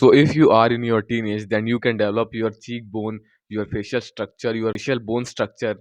So if you are in your teenage, then you can develop your cheekbone, your facial structure, your facial bone structure.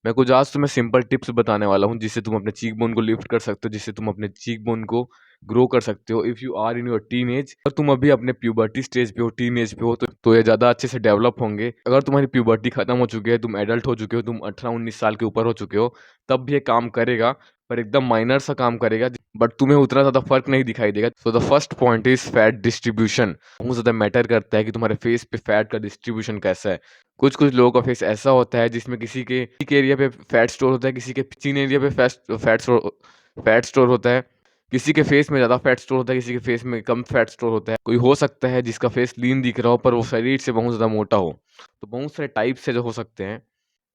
मैं कुछ आज तुम्हें simple tips बताने वाला हूँ जिससे तुम अपने चीक बोन को लिफ्ट कर सकते हो, जिससे तुम अपने चीक बोन को ग्रो कर सकते हो। If you are in your teenage, अगर तुम अभी अपने प्यूबर्टी स्टेज पे हो, टीनेज पे हो, तो ये ज़्यादा अच्छे से डेवलप होंगे। अगर तुम्हारी प्यूबर्टी खत्म हो चुकी है, तुम एडल्ट हो चुके हो, तुम 18-19 साल के ऊपर हो चुके हो, तब भी ये काम करेगा, पर एकदम माइनर सा काम करेगा, बट तुम्हें उतना ज़्यादा फर्क नहीं दिखाई देगा। So the first point is fat distribution. बहुत ज़्यादा मैटर करता है कि तुम्हारे फेस पे फैट का डिस्ट्रीब्यूशन कैसा है। कुछ कुछ लोगों का फेस ऐसा होता है जिसमें किसी के एरिया पे फैट स्टोर होता है, किसी के चिन एरिया पे फैट स्टोर होता है, किसी के फेस में ज़्यादा फैट स्टोर होता है, किसी के फेस में कम फैट स्टोर होता है। कोई हो सकता है जिसका फेस लीन दिख रहा हो पर वो शरीर से बहुत ज़्यादा मोटा हो। तो बहुत सारे टाइप से जो हो सकते हैं।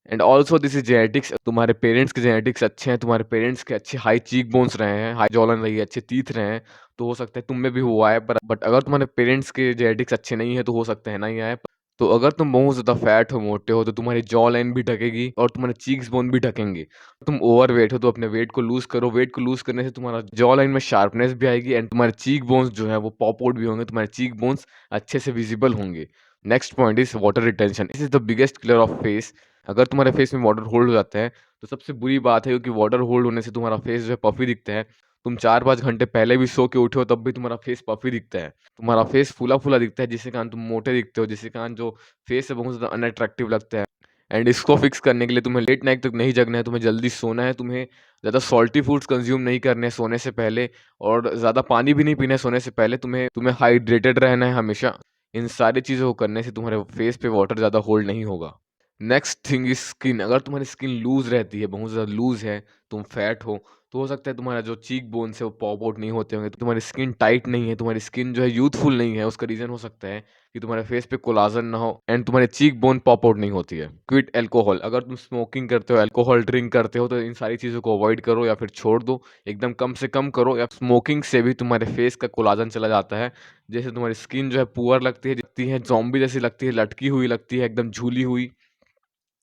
And also this is genetics. तुम्हारे पेरेंट्स के जेनेटिक्स अच्छे हैं, तुम्हारे पेरेंट्स के अच्छे हाई चीक बोन्स रहे हैं, हाई जॉलन रही है, अच्छे टीथ रहे हैं, तो हो सकता है तुम में भी हुआ है। पर बट अगर तुम्हारे पेरेंट्स के जेनेटिक्स अच्छे नहीं है तो हो सकता है नहीं आए। तो अगर तुम बहुत ज़्यादा फैट हो, मोटे हो, तो तुम्हारी जॉ लाइन भी ढकेगी और तुम्हारे चीक्स बोन भी ढकेंगे। तुम ओवर वेट हो तो अपने वेट को लूज करो। वेट को लूज करने से तुम्हारा जॉ लाइन में शार्पनेस भी आएगी एंड तुम्हारे चीक बोन्स जो है वो पॉप आउट भी होंगे, तुम्हारे चीक बोन्स अच्छे से विजिबल होंगे। Next point is water retention. This is the biggest killer of face. अगर तुम्हारे फेस में वाटर होल्ड हो जाता है तो सबसे बुरी बात है, क्योंकि वाटर होल्ड होने से तुम्हारा फेस जो है पफी दिखता है। तुम 4-5 घंटे पहले भी सो के उठे हो तब भी तुम्हारा फेस पफी दिखता है, तुम्हारा फेस फूला फूला दिखता है, जिसके कारण तुम मोटे दिखते हो, जिसके कारण जो फेस है बहुत ज़्यादा अनअट्रैक्टिव लगता है। एंड इसको फिक्स करने के लिए तुम्हें लेट नाइट तक नहीं जगना है, तुम्हें जल्दी सोना है, तुम्हें ज़्यादा सॉल्टी फूड्स कंज्यूम नहीं करने हैं सोने से पहले, और ज़्यादा पानी भी नहीं पीना है सोने से पहले। तुम्हें तुम्हें हाइड्रेटेड रहना है हमेशा। इन सारी चीज़ों को करने से तुम्हारे फेस पे वाटर ज़्यादा होल्ड नहीं होगा। Next thing is skin. अगर तुम्हारी स्किन लूज रहती है, बहुत ज़्यादा लूज है, तुम फैट हो हो सकता है तुम्हारा जो चीक बोन्स है वो पॉप आउट नहीं होते होंगे, तो तुम्हारी स्किन टाइट नहीं है, तुम्हारी स्किन जो है यूथफुल नहीं है। उसका रीज़न हो सकता है कि तुम्हारे फेस पे कोलाजन ना हो एंड तुम्हारे चीक बोन पॉप आउट नहीं होती है। Quit alcohol. अगर तुम स्मोकिंग करते हो, अल्कोहल ड्रिंक करते हो, तो इन सारी चीज़ों को अवॉइड करो या फिर छोड़ दो, एकदम कम से कम करो। या स्मोकिंग से भी तुम्हारे फेस का कोलाजन चला जाता है, जैसे तुम्हारी स्किन जो है पुअर लगती है, ज़ॉम्बी जैसी लगती है, लटकी हुई लगती है, एकदम झूली हुई,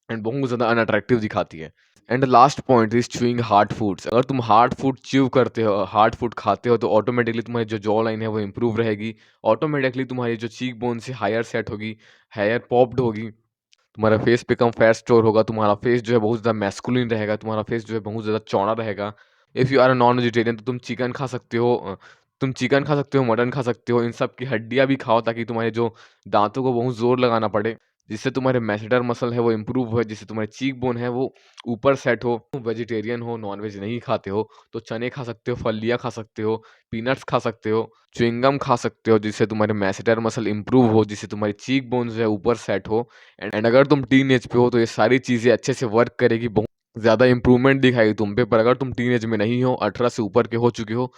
एंड बहुत ज़्यादा अनअट्रैक्टिव दिखाती है। And last point is chewing hard foods. अगर तुम हार्ड फूड च्यू करते हो, हार्ड फूड खाते हो, तो ऑटोमेटिकली तुम्हारी जो जॉ लाइन है वो इंप्रूव रहेगी। ऑटोमेटिकली तुम्हारी जो चीक बोन से हायर सेट होगी, हेयर पॉप्ड होगी, तुम्हारा फेस पे कम फैट स्टोर होगा, तुम्हारा फेस जो है बहुत ज़्यादा मैस्कुलिन रहेगा, तुम्हारा फेस जो है बहुत ज़्यादा चौड़ा रहेगा। If you are a non vegetarian तो तुम चिकन खा सकते हो, तुम चिकन खा सकते हो, मटन खा सकते हो, इन सब की हड्डियाँ भी खाओ ताकि तुम्हारे जो दांतों को बहुत ज़ोर लगाना पड़े, जिससे तुम्हारे मैसेडर मसल है वो इम्प्रूव हो, जिससे तुम्हारे चीक बोन है वो ऊपर सेट हो। तुम वेजिटेरियन हो, नॉन वेज नहीं खाते हो, तो चने खा सकते हो, फलियाँ खा सकते हो, पीनट्स खा सकते हो, च्युइंगम खा सकते हो, जिससे तुम्हारे मैसेडर मसल इम्प्रूव हो, जिससे तुम्हारी चीक बोन जो है ऊपर सेट हो। एंड अगर तुम टीनेज पे हो तो ये सारी चीज़ें अच्छे से वर्क करेगी, बहुत ज़्यादा इंप्रूवमेंट दिखाएगी तुम पे। पर अगर तुम टीनेज में नहीं हो, 18 से ऊपर के हो चुके हो,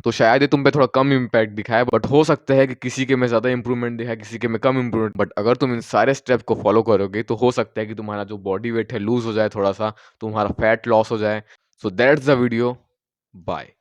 तो शायद ये तुम पे थोड़ा कम इम्पैक्ट दिखाए, बट हो सकता है कि किसी के में ज़्यादा इंप्रूवमेंट दिखाए, किसी के में कम इंप्रूवमेंट। बट अगर तुम इन सारे स्टेप को फॉलो करोगे तो हो सकता है कि तुम्हारा जो बॉडी वेट है लूज हो जाए थोड़ा सा, तुम्हारा फैट लॉस हो जाए। So that's the video. Bye.